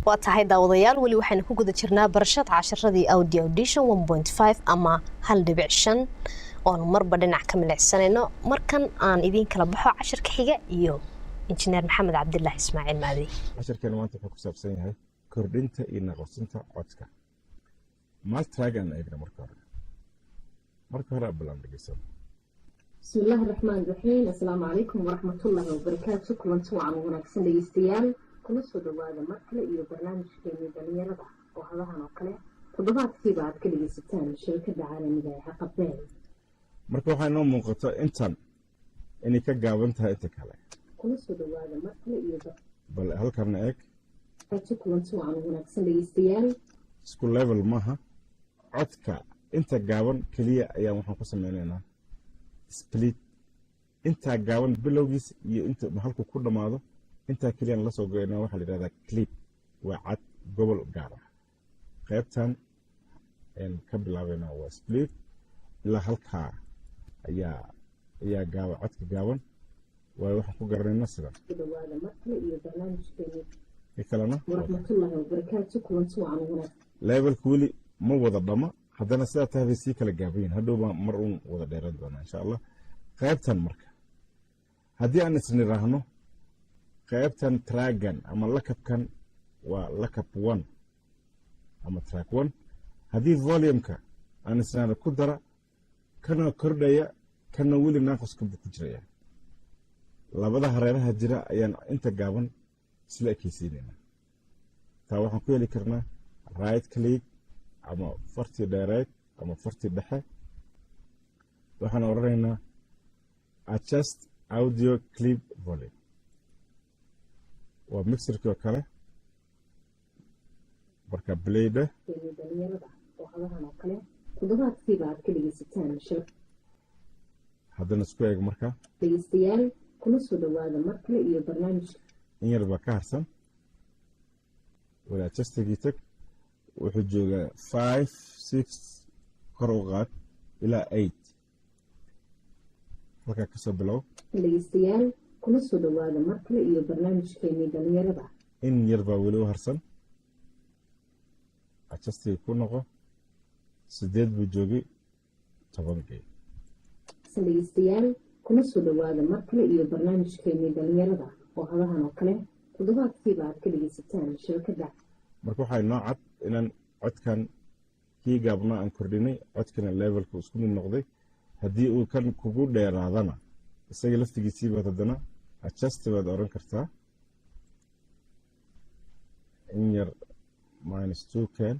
waa tahay daawadayaal wali waxaan ku guda jirnaa barashada casharadii Audi Audition 1.5 ama 1.5 oo marba dhinac ka milicsanayno markan aan idin kala baxo casharka xiga iyo injineer Maxamed Cabdullaahi Ismaaciil Maadi casharkan maanta wuxuu ku saabsan yahay kordhinta iyo naqosinta codka maltragan eegna marka hore balan dhigaysan بسم الله الرحمن الرحيم السلام عليكم ورحمة الله وبركاته كلنا سوى عن ونكسن ليستيان كل سوى هذا مركلة إلى برنامج كيمي دنيا رضع وهذا هنوكله تضبط في بعض كل يستان الشركة العالمية حق بين marka waxaa noo muuqata intan inay ka gaaban tahay inta kale كل سوى هذا مركلة إلى bal halkan eeg كلنا سوى عن ونكسن ليستيان isku level maaha codka inta gaaban kaliya ayaa waxaan ku sameynaynaa split inta gaaban bilowgiis iyo inta halku ku dhamaado inta kaliya la soo go'ayna waxa la yiraahdaa clip waa cad gobol gaar ah qaybtan ka bilaabana waa split ila halka ayaa gaaban codka gaaban waa waxaan ku garanayna sida هذا مركلة إلى برنامج كيمي kalena ورحمة الله وبركاته كلنا سوى عن ونكسن level kuli ma wada dhama haddana sidaa tahay si kala gaabayn hadhow baa mar uun wada dheeran doona insha Allah qaybtan marka haddii aan isniraahno qaybtan tragan ama lakabkan waa lakab 1 ama track 1 haddii volume-ka aan isnaana ku dara kana kordhaya kana weli naaqaska ku jiraya labada hareeraha jira ayaan inta gaaban isla ekaysiinayna taa waxaan ku heli karnaa right click ama farti dheereed ama farti dhexe waxaan oranaynaa adjust audio clip volume waa mixerkii kale marka playda كيمي دنيا رضع وهذا هنوكله تضبط في بعض كل يستان الشركة haddana isku eeg marka ليستيان كل سوى هذا مركلة إلى برنامج in yar baa ka harsan wala adjustigii tag wuxuu joogaa 5 6 kor u qaad ilaa 8 halkaa kasoo bilow ليستيان كل سوى هذا مركلة إلى برنامج كيمي دنيا رضع in yar baa weli u harsan adjustigii ku noqo 8 buu joogay 10 gay ليستيان كل سوى هذا مركلة إلى برنامج كيمي دنيا رضع وهذا هنوكله تضبط في بعض كل يستان الشركة marka waxay noo cad inaan codkan kii gaabnaa aan kordhinay codkana levelku isku mid noqday haddii uu kan kugu dheeraadana isaga laftigiisii baad haddana adjust baad oran kartaa in yar -2 keen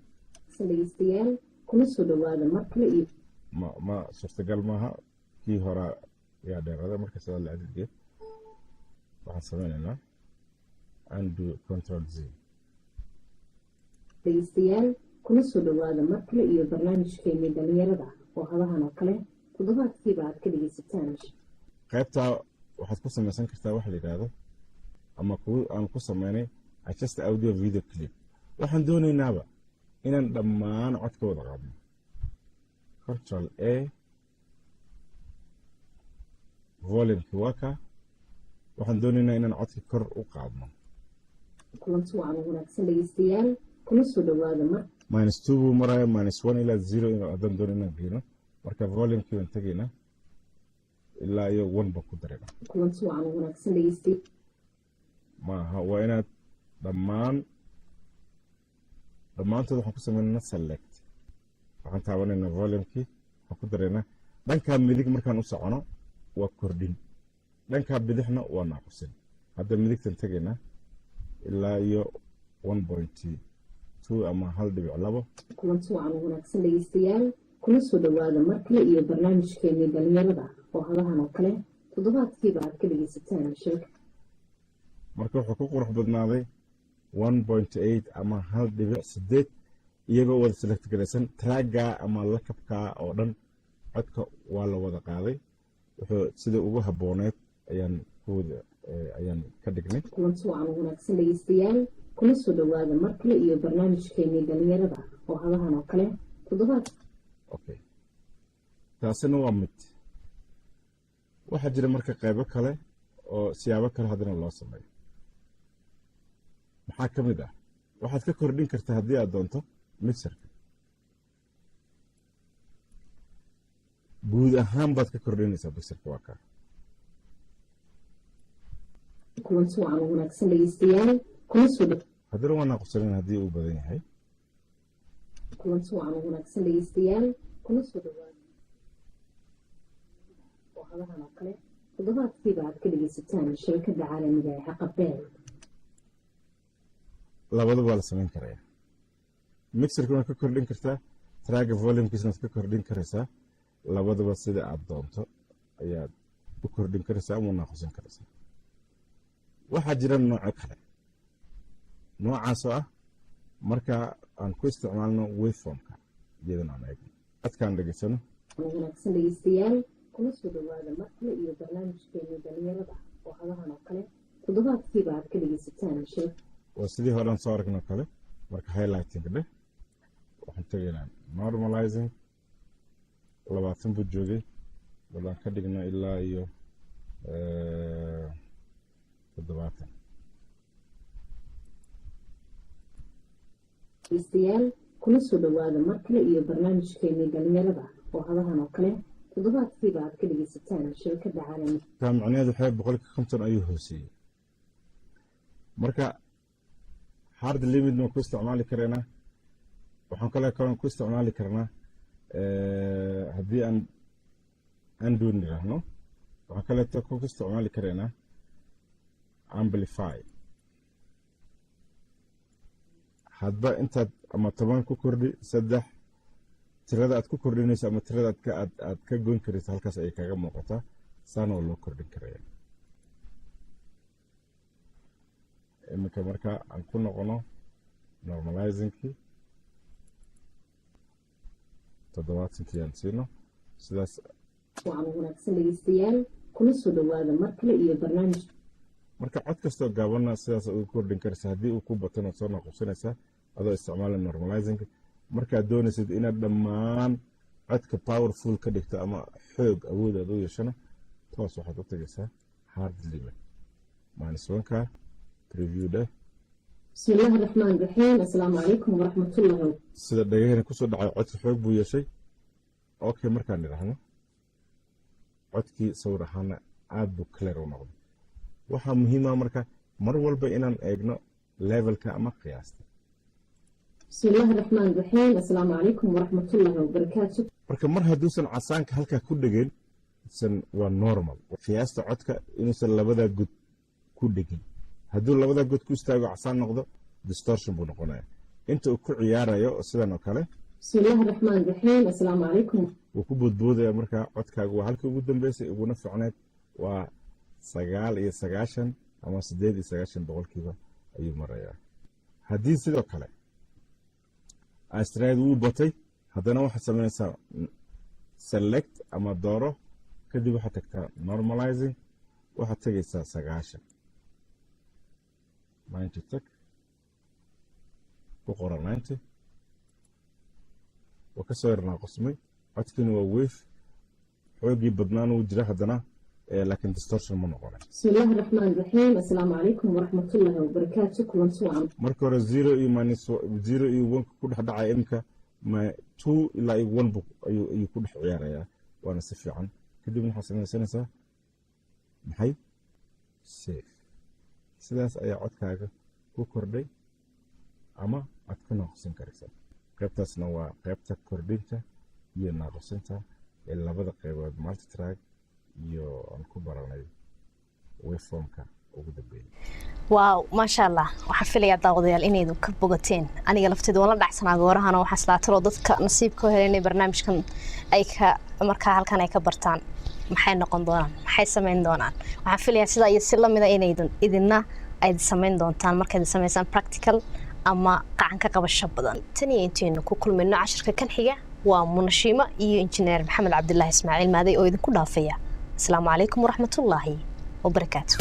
ليستيان كل سوى هذا مركلة إلى ma suurtagal maaha kii hore yaa dheeraada marka sidaa la cadidgeed waxaan sameynaynaa undo control z ليستيان كل سوى هذا مركلة إلى برنامج كيمي دنيا رضع وهذا هنوكله تضبط في بعض كل يستان qaybtaa waxaad ku samaysan kartaa waxa la yidhaahdo ama aan ku sameynay adjust audio video clip waxaan doonaynaaba inaan dhammaan codka wada qaadno control a volume-ki waa ka waxaan doonaynaa inaan codka kor u qaadno كلنا سوى عن ونكسن ليستيان كل سوى هذا مركلة -2 buu maraya -1 ilaa 0 inaan haddaan doono inaan geyno marka volume-kii baan tegaynaa ilaa iyo 1 baan ku darayna كلنا سوى عن ونكسن ليستيان maaha waa inaad dhammaantood waxaan ku sameynaynaa select waxaan taabanaynaa volume-kii waxaan ku daraynaa dhankaa midig markaan u socono waa kordhin dhankaa bidixna waa naaqusin hadda midigtan tegaynaa ilaa iyo 1.2 ama 1.2 كلنا سوى عن ونكسن ليستيان كل سوى هذا مركلة إلى برنامج كيمي دنيا رضع وهذا هنوكله تضبط في بعض كل يستان الشركة marka wuxuu ku qurux badnaaday 1.8 ama 1.8 iyagoo wada select garaysan traaga ama lakabka oo dhan codka waa la wada qaaday wuxuu sida ugu habooneed ayaan ka dhignay كلنا سوى عن ونكسن ليستيان كل سوى هذا مركلة إلى برنامج كيمي دنيا رضع وهذا هنوكله تضبط okay taasina waa mid waxaa jira marka qaybo kale oo siyaabo kale haddana loo sameeyo. maxaa ka mid ah waxaad ka kordhin kartaa haddii aad doonto mixerka guud ahaan baad ka kordhinaysaa mixerka waa kaa kulanti wacan wanaagsan dhegeystayaal kuna soo haddana waa naaqusanayn haddii uu badan yahay kulanti wacan wanaagsan dhegeystayaal kuna soo dhawaada oo hadahan oo kale toddobaadkiiba aad ka dhegeysataan shabakada caalamiga ee xaqabeel labadaba waa la samayn karaya mixerka waad ka kordhin kartaa traaga volumkiisna waad ka kordhin karaysaa labadaba sida aad doonto ayaad u kordhin karaysaa ama u naaqusan karaysaa waxaa jira nooco kale noocaasoo ah marka aan ku isticmaalno waveformka iyadana aan eegno codkaan dhegeysano wanaagsan dhegeystayaal kuna soo dhawaada mar kale iyo barnaamijkeena dhalinyarada oo hadahan oo kale toddobaadkiiba aad ka dhegeysataan waa sidii horean soo aragno kale marka highlighting dheh waxaan tegaynaa normalizing 20 buu joogay balaan ka dhigna ilaa iyo 70 dhegeystayaal kuna soo dhawaada mar kale iyo barnaamijkeena dhalinyarada oo hadahan oo kale toddobaadkiiba aad ka dhegeysataan shabakada caalamiga taa macnaheedu waxay 50 ayuu hooseeyey marka hard limit ma ku isticmaali kareynaa waxaan kale ku isticmaali karnaa haddii aan undo nidhaahno waxaan kaleeto ku isticmaali kareynaa amplify hadba intaad ama 10 ku kordhi 3 tirada aad ku kordhinayso ama tirada aad ka goyn karayso halkaas ay kaga muuqataa saana waa loo kordhin karaya iminka marka aan ku noqono normalizingkii 70 aan siino sidaas wacan wanaagsan dhegeystayaal kuna soo dhawaada mar kale iyo barnaamij marka cod kastoo gaabana sidaas ugu kordhin karaysa haddii uu ku batana soo naqushanaysaa adoo isticmaala normalizing markaad doonaysid inaad dhammaan codka powerful ka dhigto ama xoog awood aad u yeeshana toos waxaad u tagaysaa hard limit -1ka preview dheh bismillaahi raxmaani raxiim assalaamu calaykum waraxmatullaahi sida dhagahena kusoo dhacay codka xoog buu yeeshay okay markaan nidhaahno codkii sawir ahaana aad buu clear u noqday waxaa muhiima marka mar walba inaan eegno levelka ama qiyaasta bismillaahi raxmaani raxiim assalaamu calaykum waraxmatullaahi wabarakaatu marka mar hadduusan casaanka halkaa ku dhegin waa normal qiyaasta codka inuusan labadaa god ku dhegin hadduu labadaa god ku istaago casaan noqdo distortion buu noqonaya inta uu ku ciyaarayo sidan oo kale bismillaahi raxmaani raxiim assalaamu calaykum wuu ku boodboodaya markaa codkaagu waa halkii ugu dambeysay uguna fiicneed waa 99 ama 98 boqolkiiba ayuu marayaa haddii sidoo kale astraid wuu batay haddana waxaad samaynaysaa select ama dooro kadib waxaad tagtaa normalizing waxaad tegaysaa 90 tag ku qoran 90 waa ka soo yarnaa qosmay codkiina waa wave xoogii badnaan uu jira haddana laakiin distortion ma noqonay bismillaahi raxmaani raxiim assalaamu calaykum waraxmatullaahi wabarakaatu kulanti wacan marka hore 0 iyo -0 iyo 1 ku dhex dhacaya imka 2 ilaa 1 ayuu ku dhex ciyaarayaa waana si fiican kadib waxaad samaysanaysaa maxay safe sidaas ayaa codkaaga ku kordhay ama aad ka naqsin karaysaa qaybtaasna waa qaybta kordhinta iyo naqsinta ee labada qaybood multitrack iyo aan ku baranay waveformka ugu dambeeyay waaw maasha allah waxaan filayaa daawadayaal inaydu ka bogateen aniga lafteedu waan la dhacsanaa goorahana waxaa islaataloo dadka nasiibka helay inay barnaamijkan ay ka markaa halkan ay ka bartaan maxay noqon doonaan maxay samayn doonaan waxaan filayaa sidaa iyo si lamida inaydan idinna ay samayn doontaan markaad samaysaan practical ama qacan ka qabasho badan tan iyo intaynu ku kulmayno casharka kan xiga waa munashiima iyo injineer maxamed cabdilaahi ismaaciil maaday oo idinku dhaafaya asalaamu calaykum waraxmatullaahi wabarakaatu